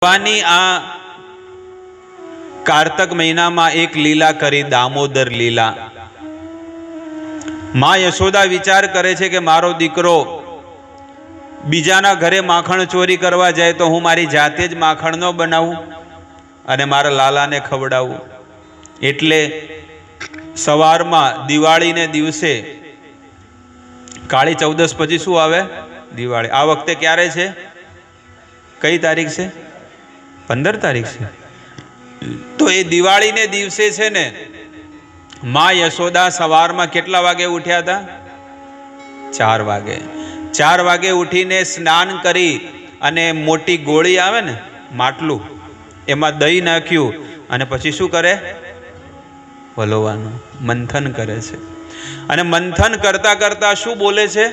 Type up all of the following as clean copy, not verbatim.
ભગવાનની આ કારતક મહિનામાં એક લીલા કરી, દામોદર લીલા. માં યશોદા વિચાર કરે છે કે મારો દીકરો બીજાના ઘરે માખણ ચોરી કરવા જાય તો હું મારી જાતે જ માખણ ન બનાવું અને મારા લાલાને ખવડાવું. એટલે સવારમાં દિવાળીને દિવસે, કાળી ચૌદસ પછી શું આવે? દિવાળી. આ વખતે ક્યારે છે? કઈ તારીખ છે? 15 તારીખ છે. તો એ દિવાળીને દિવસે છે ને, માં યશોદા સવારમાં કેટલા વાગે ઉઠ્યા હતા? 4 વાગે. 4 વાગે ઉઠીને સ્નાન કરી અને મોટી ગોળી આવે ને, માટલું, એમાં દહીં નાખ્યું અને પછી શું કરે? વલોવાનું, મંથન કરે છે. અને મંથન કરતા કરતા શું બોલે છે?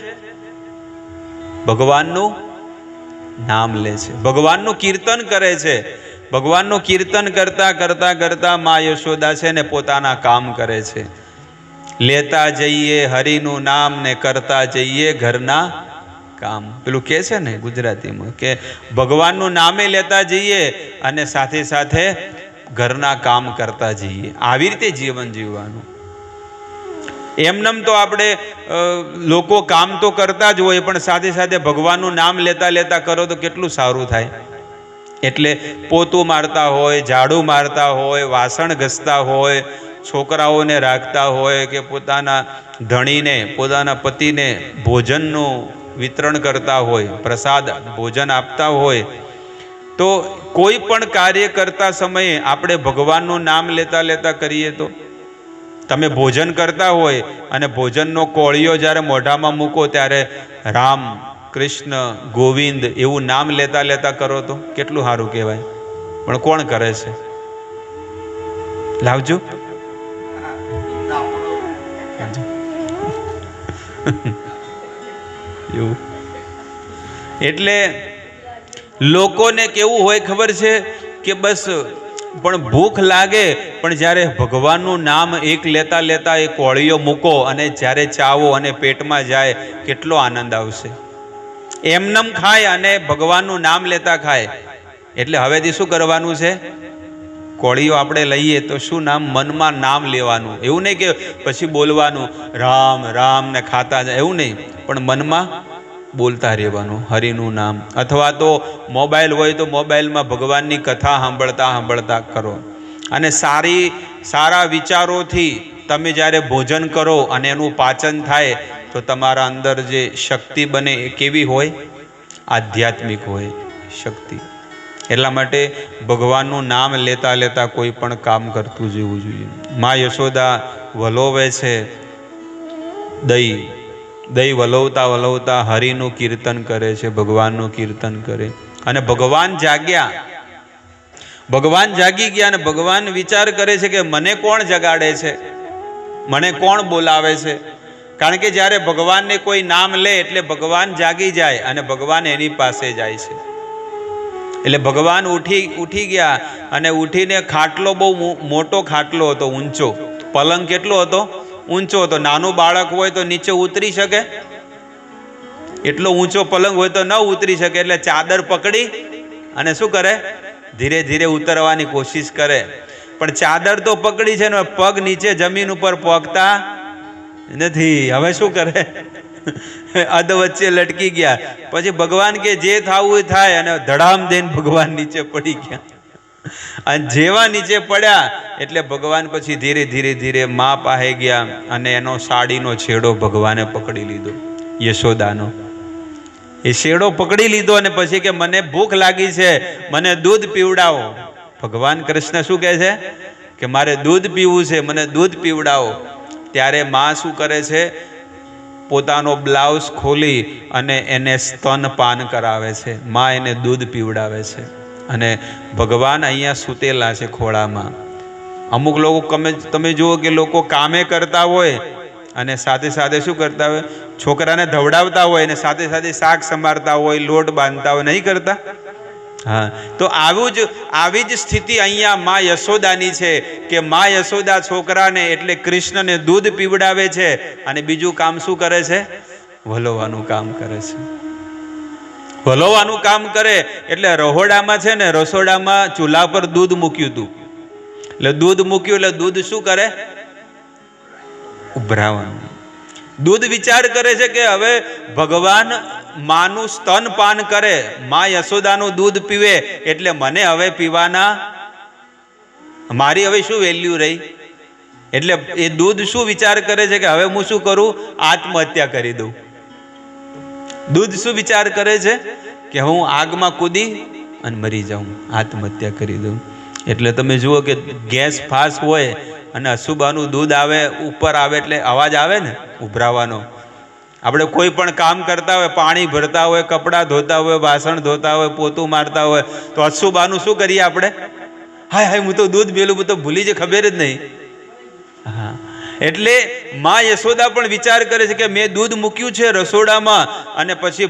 ભગવાનનું નામ લે છે, ભગવાનનું કીર્તન કરે છે. ભગવાનનું કીર્તન કરતા કરતા કરતા માં યશોદા છે ને પોતાના કામ કરે છે. લેતા જઈએ હરિનું નામ ને કરતા જઈએ ઘરના કામ. પેલું કે છે ને ગુજરાતીમાં કે ભગવાનનું નામે લેતા જઈએ અને સાથે સાથે ઘરના કામ કરતા જઈએ. આવી રીતે જીવન જીવવાનું. એમનેમ તો આપણે લોકો કામ તો કરતા જ હોય, પણ સાથે સાથે ભગવાનનું નામ લેતા લેતા કરો તો કેટલું સારું થાય. એટલે પોતું મારતા હોય, ઝાડુ મારતા હોય, વાસણ ઘસતા હોય, છોકરાઓને રાખતા હોય કે પોતાના ધણીને, પોતાના પતિને ભોજનનું વિતરણ કરતા હોય, પ્રસાદ ભોજન આપતા હોય, તો કોઈ પણ કાર્ય કરતા સમયે આપણે ભગવાનનું નામ લેતા લેતા કરીએ તો. તમે ભોજન કરતા હોય અને ભોજનનો કોળિયો જ્યારે મોઢામાં મૂકો ત્યારે રામ, કૃષ્ણ, ગોવિંદ એવું નામ લેતા લેતા કરો તો કેટલું સારું કહેવાય. પણ કોણ કરે છે? લાવજો. એવું. એટલે લોકોને કેવું હોય ખબર છે કે બસ પણ ભૂખ લાગે, પણ જ્યારે ભગવાનનું નામ એક લેતા લેતા એ કોળિયો મૂકો અને જ્યારે ચાવો અને પેટમાં જાય કેટલો આનંદ આવશે. એમનેમ ખાય અને ભગવાનનું નામ લેતા ખાય. એટલે હવેથી શું કરવાનું છે? કોળીઓ આપણે લઈએ તો શું નામ? મનમાં નામ લેવાનું. એવું નહીં કે પછી બોલવાનું રામ રામ ને ખાતા જાય, એવું નહીં, પણ મનમાં બોલતા રહેવાનું હરિનું નામ. અથવા તો મોબાઈલ હોય તો મોબાઈલમાં ભગવાનની કથા સાંભળતા સાંભળતા કરો. અને સારા વિચારોથી તમે જ્યારે ભોજન કરો અને એનું પાચન થાય તો તમારા અંદર જે શક્તિ બને એ કેવી હોય? આધ્યાત્મિક હોય શક્તિ. એટલા માટે ભગવાનનું નામ લેતા લેતા કોઈ પણ કામ કરતું જવું જોઈએ. માં યશોદા વલોવે છે દહીં. દહીં વલોવતા વલોવતા હરિનું કીર્તન કરે છે, ભગવાનનું કીર્તન કરે. અને ભગવાન જાગ્યા. ભગવાન જાગી ગયા અને ભગવાન વિચાર કરે છે કે મને કોણ જગાડે છે, મને કોણ બોલાવે છે. કારણ કે જ્યારે ભગવાનને કોઈ નામ લે એટલે ભગવાન જાગી જાય અને ભગવાન એની પાસે જાય છે. એટલે ભગવાન ઉઠી ગયા અને ઉઠીને ખાટલો બહુ મોટો ખાટલો હતો, ઊંચો. પલંગ કેટલો હતો? ઊંચો હતો. નાનું બાળક હોય તો નીચે ઉતરી શકે? એટલો ઊંચો પલંગ હોય તો ન ઉતરી શકે. એટલે ચાદર પકડી અને શું કરે? ધીરે ધીરે ઉતરવાની કોશિશ કરે. પણ ચાદર તો પકડી છે ને પગ નીચે જમીન ઉપર પહોંચતા નથી. હવે શું કરે? અધ વચ્ચે લટકી ગયા. પછી ભગવાન કે જે થાવું એ થાય, અને ધડામ દઈને ભગવાન નીચે પડી ગયા. અને જેવા નીચે પડ્યા એટલે ભગવાન પછી ધીરે ધીરે ધીરે મા પાસે ગયા અને એનો સાડીનો છેડો ભગવાને પકડી લીધો, યશોદાનો. એ શેડો પકડી લીધો અને પછી કે મને ભૂખ લાગી છે, મને દૂધ પીવડાવો. ભગવાન કૃષ્ણ શું કહે છે કે મારે દૂધ પીવું છે, મને દૂધ પીવડાવો. ત્યારે માં શું કરે છે? પોતાનો બ્લાઉઝ ખોલી અને એને સ્તનપાન કરાવે છે. માં એને દૂધ પીવડાવે છે. અને ભગવાન અહીંયા સૂતેલા છે ખોળામાં. અમુક લોકો તમે જુઓ કે લોકો કામે કરતા હોય અને સાથે સાથે શું કરતા હોય? છોકરાને ધવડાવતા હોય અને સાથે સાથે શાક સમારતા હોય, લોટ બાંધતા હોય, નહીં કરતા? હા. તો આવી જ સ્થિતિ અહીંયા માં યશોદાની છે કે માં યશોદા છોકરાને એટલે કૃષ્ણને દૂધ પીવડાવે છે અને બીજું કામ શું કરે છે? વલોવાનું કામ કરે છે. ભલોવાનું કામ કરે. એટલે રહોડામાં છે ને, રસોડામાં ચૂલા પર દૂધ મૂક્યું હતું. એટલે દૂધ મૂક્યું એટલે દૂધ શું કરે? ઉભરાવાનું. દૂધ વિચાર કરે છે કે હવે ભગવાન માનું સ્તનપાન કરે, મા યશોદાનું દૂધ પીવે, એટલે મને હવે પીવાના, મારી હવે શું વેલ્યુ રહી? એટલે એ દૂધ શું વિચાર કરે છે કે હવે હું શું કરું? આત્મહત્યા કરી દઉં. દૂધ શું વિચાર કરે છે કે હું આગમાં કૂદી અને મરી જાઉં, આત્મહત્યા કરી દઉં. એટલે તમે જુઓ કે ગેસ ફાસ હોય અને અશુભાનું દૂધ આવે, ઉપર આવે એટલે અવાજ આવે ને ઉભરાવાનો. આપણે કોઈ પણ કામ કરતા હોય, પાણી ભરતા હોય, કપડાં ધોતા હોય, વાસણ ધોતા હોય, પોતું મારતા હોય, તો અશુભાનું શું કરીએ આપણે? હાય હાય, હું તો દૂધ મેલું, હું તો ભૂલી જ ખબર જ નહીં. હા, એટલે માં યશોદા પણ વિચાર કરે છે કે મેં દૂધ મૂક્યું છે રસોડામાં, અને પછી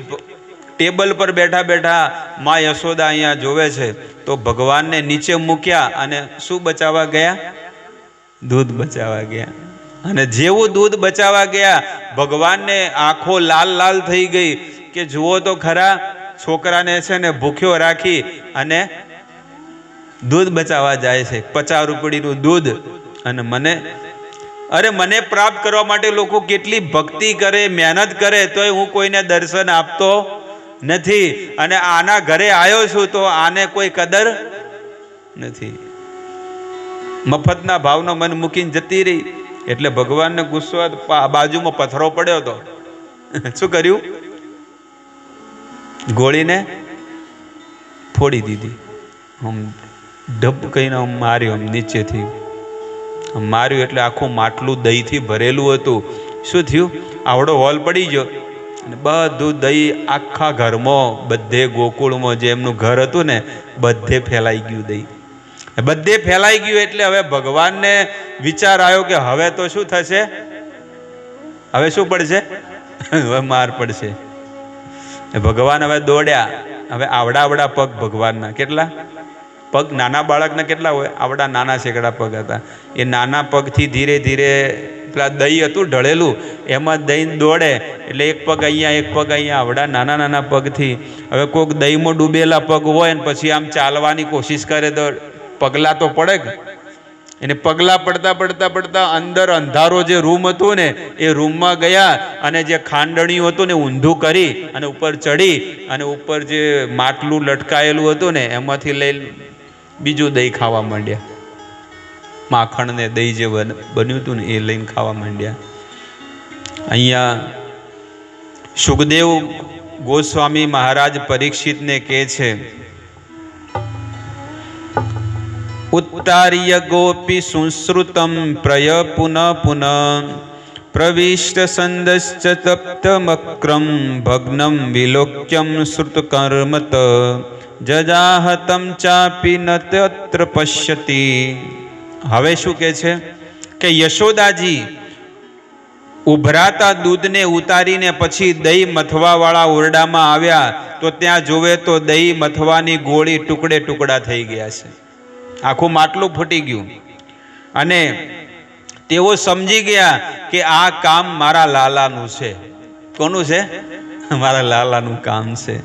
ટેબલ પર બેઠા બેઠા માં યશોદા અહીંયા જોવે છે, તો ભગવાનને નીચે મૂક્યા અને શું બચાવવા ગયા? દૂધ બચાવવા ગયા. અને જેવું દૂધ બચાવવા ગયા, ભગવાનને આંખો લાલ લાલ થઈ ગઈ કે જુઓ તો ખરા, છોકરાને છે ને ભૂખ્યો રાખી અને દૂધ બચાવવા જાય છે, 50 રૂપિયાનું દૂધ. અને મને પ્રાપ્ત કરવા માટે લોકો કેટલી ભક્તિ કરે, મહેનત કરે, તોય હું કોઈને દર્શન આપતો નથી. અને આના ઘરે આવ્યો છું તો આને કોઈ કદર નથી. મફતના ભાવનો મન મૂકીને જતી રહી. એટલે ભગવાનને ગુસ્સો, બાજુમાં પથ્થરો પડ્યો હતો. શું કર્યું? ગોળીને ફોડી દીધી. આમ ઢબ કહીને માર્યું, આમ નીચેથી માર્યું એટલે આખું માટલું દહીંથી ભરેલું હતું. શું થયું? આવડો હોલ પડી ગયો અને બધું દહીં આખા ઘરમાં, બધે ગોકુળમાં જે એમનું ઘર હતું ને, બધે ફેલાઈ ગયું દહીં. બધે ફેલાઈ ગયું. એટલે હવે ભગવાનને વિચાર આવ્યો કે હવે તો શું થશે? હવે શું પડશે? હવે માર પડશે. ભગવાન હવે દોડ્યા. હવે આવડા પગ ભગવાનના. કેટલા પગ? નાના બાળકના કેટલા હોય? આવડા નાના શેકડા પગ હતા. એ નાના પગથી ધીરે ધીરે પેલા દહીં હતું ઢળેલું, એમાં દહીં દોડે. એટલે એક પગ અહીંયા, એક પગ અહીંયા, આવડા નાના નાના પગથી. હવે કોઈક દહીંમાં ડૂબેલા પગ હોય ને પછી આમ ચાલવાની કોશિશ કરે તો પગલા તો પડે જ. એને પગલા પડતા પડતા પડતા અંદર અંધારો જે રૂમ હતો ને, એ રૂમમાં ગયા અને જે ખાંડણિયું હતું ને ઊંધું કરી અને ઉપર ચડી અને ઉપર જે માટલું લટકાયેલું હતું ને એમાંથી લઈ બીજું દહીં ખાવા માંડ્યા. માખણ ને દહીં જે બન્યું હતું ને એ લઈને ખાવા માંડ્યા. અહીંયા સુખદેવ ગોસ્વામી મહારાજ પરીક્ષિતને કહે છે, ઉત્તાર્ય ગોપી સુશ્રુતમ પ્રય પુનઃ પુનઃ પ્રવિષ્ટ સંદશ્ચ તપ્તમક્રમ ભગ્નમ વિલોક્યમ શ્રુતકર્મત જજાહતમ ચાપી ન તત્ર પશ્યતિ. હવે શું કહે છે કે યશોદાજી ઉભરાતા દૂધને ઉતારીને પછી દહીં મથવાવાળા ઓરડામાં આવ્યા તો ત્યાં જોવે તો દહીં મથવાની ગોળી ટુકડે ટુકડા થઈ ગયા છે. આખું માટલું ફૂટી ગયું. અને તેઓ સમજી ગયા કે આ કામ મારા લાલાનું છે. કોનું છે? મારા લાલાનું કામ છે.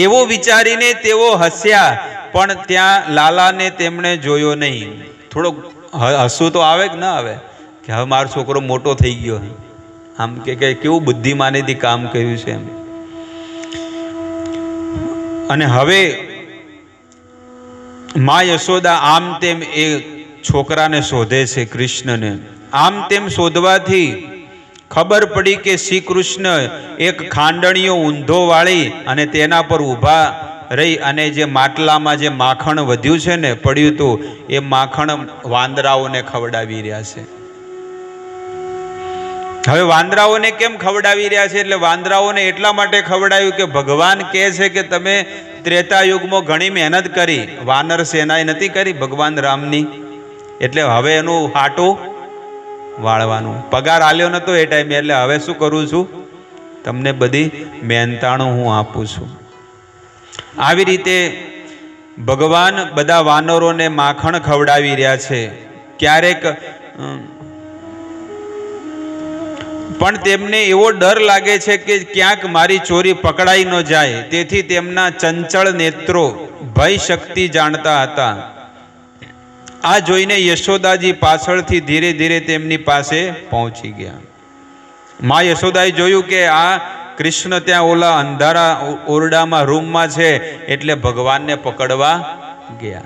એવું વિચારીને તેઓ હસ્યા, પણ ત્યાં લાલાને તેમણે જોયો નહીં. થોડોક હસવું તો આવે કે ના આવે કે હવે મારો છોકરો મોટો થઈ ગયો, આમ કે કેવું બુદ્ધિમાનીથી કામ કર્યું છે એમ. અને હવે માં યશોદા આમ તેમ એ છોકરાને શોધે છે, કૃષ્ણને. આમ તેમ શોધવાથી ખબર પડી કે શ્રી કૃષ્ણ એક ખાંડણીઓ ઊંધો વાળી અને તેના પર ઊભા રહી અને જે માટલામાં જે માખણ વધ્યું છે ને, પડ્યું હતું, એ માખણ વાંદરાઓને ખવડાવી રહ્યા છે. હવે વાંદરાઓને કેમ ખવડાવી રહ્યા છે? એટલે વાંદરાઓને એટલા માટે ખવડાવ્યું કે ભગવાન કહે છે કે તમે ત્રેતાયુગમાં ઘણી મહેનત કરી, વાનર સેનાએ નથી કરી ભગવાન રામની, એટલે હવે એનું હાટું વાળવાનું. પગાર આલ્યો નતો એ ટાઈમે, એટલે હવે શું કરું છું? તમને બધી મહેનતાણું હું આપું છું. આવી રીતે ભગવાન બધા વાનરોને માખણ ખવડાવી રહ્યા છે. ક્યારેક પણ તેમને એવો ડર લાગે છે કે ક્યાંક મારી ચોરી પકડાઈ ન જાય, તેથી તેમના ચંચળ નેત્રો ભય શક્તિ જાણતા હતા. આ જોઈને યશોદાજી પાછળથી ધીરે ધીરે તેમની પાસે પહોંચી ગયા. માં યશોદાએ જોયું કે આ કૃષ્ણ ત્યાં ઓલા અંધારા ઓરડામાં રૂમમાં છે, એટલે ભગવાનને પકડવા ગયા.